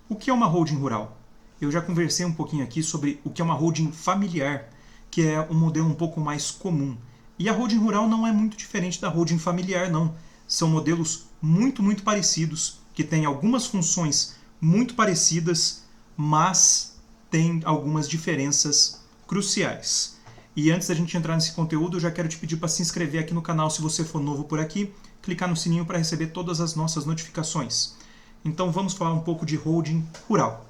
O que é uma holding rural? Eu já conversei um pouquinho aqui sobre o que é uma holding familiar, que é um modelo um pouco mais comum. E a holding rural não é muito diferente da holding familiar, não. São modelos muito parecidos, que têm algumas funções muito parecidas, mas têm algumas diferenças cruciais. E antes da gente entrar nesse conteúdo, eu já quero te pedir para se inscrever aqui no canal se você for novo por aqui, clicar no sininho para receber todas as nossas notificações. Então vamos falar um pouco de holding rural.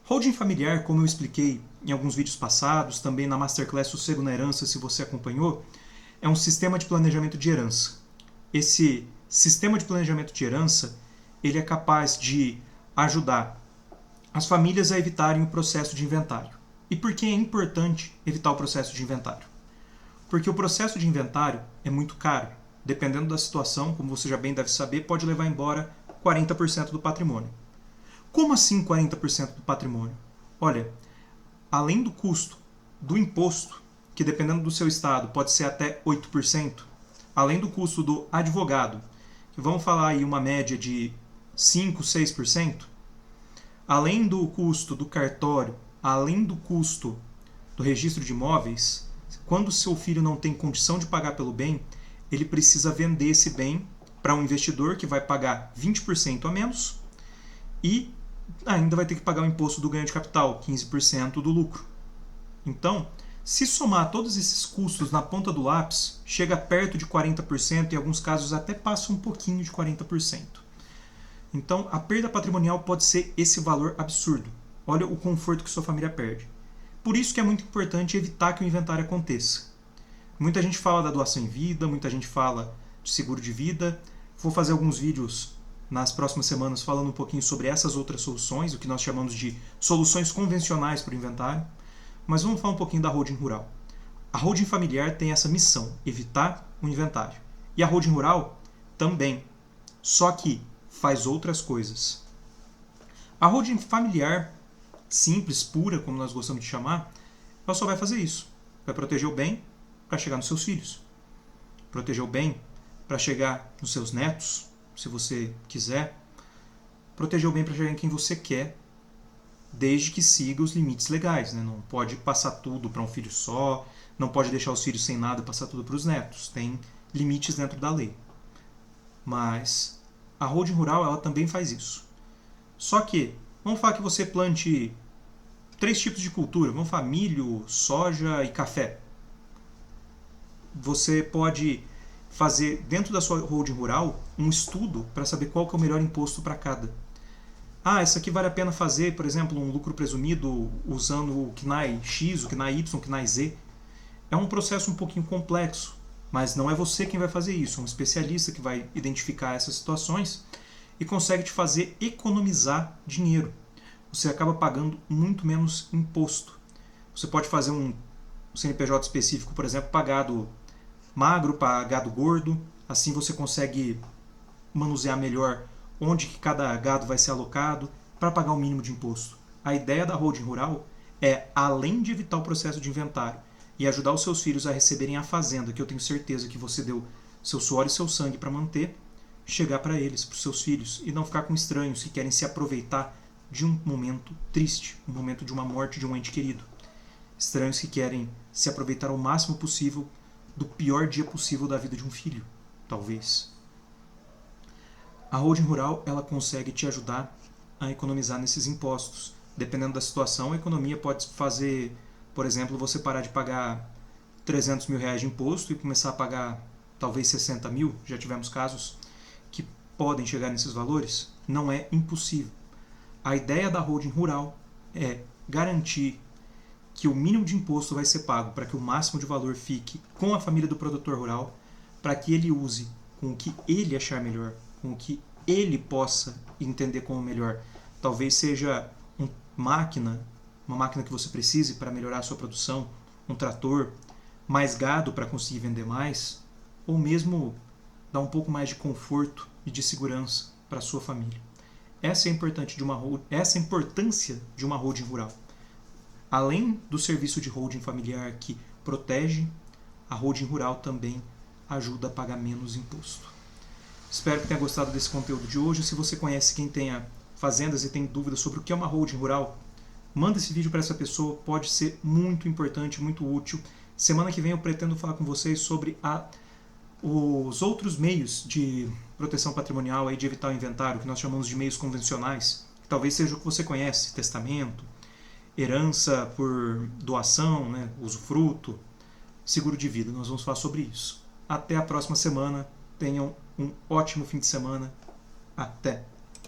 Holding familiar, como eu expliquei em alguns vídeos passados, também na Masterclass Sossego na Herança, se você acompanhou, é um sistema de planejamento de herança. Esse sistema de planejamento de herança, ele é capaz de ajudar as famílias a evitarem o processo de inventário. E por que é importante evitar o processo de inventário? Porque o processo de inventário é muito caro. Dependendo da situação, como você já bem deve saber, pode levar embora 40% do patrimônio. Como assim 40% do patrimônio? Olha, além do custo do imposto, que dependendo do seu estado pode ser até 8%, além do custo do advogado, que vamos falar aí uma média de 5, 6%, além do custo do cartório, além do custo do registro de imóveis, quando seu filho não tem condição de pagar pelo bem, ele precisa vender esse bem para um investidor que vai pagar 20% a menos e ainda vai ter que pagar o imposto do ganho de capital, 15% do lucro. Então, se somar todos esses custos na ponta do lápis, chega perto de 40% e em alguns casos até passa um pouquinho de 40%. Então, a perda patrimonial pode ser esse valor absurdo. Olha o conforto que sua família perde. Por isso que é muito importante evitar que o inventário aconteça. Muita gente fala da doação em vida, muita gente fala de seguro de vida. Vou fazer alguns vídeos nas próximas semanas falando um pouquinho sobre essas outras soluções, o que nós chamamos de soluções convencionais para o inventário. Mas vamos falar um pouquinho da holding rural. A holding familiar tem essa missão, evitar o inventário. E a holding rural também, só que faz outras coisas. A holding familiar, simples, pura, como nós gostamos de chamar, ela só vai fazer isso. Vai proteger o bem para chegar nos seus filhos. Proteger o bem para chegar nos seus netos, se você quiser. Proteger o bem para chegar em quem você quer, desde que siga os limites legais. Né? Não pode passar tudo para um filho só, não pode deixar os filhos sem nada e passar tudo para os netos. Tem limites dentro da lei. Mas a holding rural ela também faz isso. Só que, vamos falar que você plante 3 tipos de cultura. Vamos falar milho, soja e café. Você pode fazer dentro da sua holding rural um estudo para saber qual que é o melhor imposto para cada. Isso aqui vale a pena fazer, por exemplo, um lucro presumido usando o CNAE X, o CNAE Y, o CNAE Z. É um processo um pouquinho complexo, mas não é você quem vai fazer isso, é um especialista que vai identificar essas situações e consegue te fazer economizar dinheiro. Você acaba pagando muito menos imposto. Você pode fazer um CNPJ específico, por exemplo, para gado magro, para gado gordo, assim você consegue manusear melhor onde que cada gado vai ser alocado para pagar o mínimo de imposto. A ideia da holding rural é, além de evitar o processo de inventário e ajudar os seus filhos a receberem a fazenda, que eu tenho certeza que você deu seu suor e seu sangue para manter, chegar para eles, para os seus filhos, e não ficar com estranhos que querem se aproveitar de um momento triste, um momento de uma morte de um ente querido. Estranhos que querem se aproveitar ao máximo possível do pior dia possível da vida de um filho, talvez. A holding rural ela consegue te ajudar a economizar nesses impostos. Dependendo da situação, a economia pode fazer, por exemplo, você parar de pagar 300 mil reais de imposto e começar a pagar talvez 60 mil. Já tivemos casos que podem chegar nesses valores. Não é impossível. A ideia da holding rural é garantir que o mínimo de imposto vai ser pago para que o máximo de valor fique com a família do produtor rural, para que ele use com o que ele achar melhor, com o que ele possa entender como melhor. Talvez seja uma máquina que você precise para melhorar a sua produção, um trator, mais gado para conseguir vender mais, ou mesmo dar um pouco mais de conforto e de segurança para a sua família. Essa é a importância de uma holding rural. Além do serviço de holding familiar que protege, a holding rural também ajuda a pagar menos imposto. Espero que tenha gostado desse conteúdo de hoje. Se você conhece quem tenha fazendas e tem dúvidas sobre o que é uma holding rural, manda esse vídeo para essa pessoa, pode ser muito importante, muito útil. Semana que vem eu pretendo falar com vocês sobre os outros meios de proteção patrimonial, aí, de evitar o inventário, que nós chamamos de meios convencionais, que talvez seja o que você conhece: testamento, herança por doação, né, usufruto, seguro de vida. Nós vamos falar sobre isso. Até a próxima semana. Tenham um ótimo fim de semana. Até!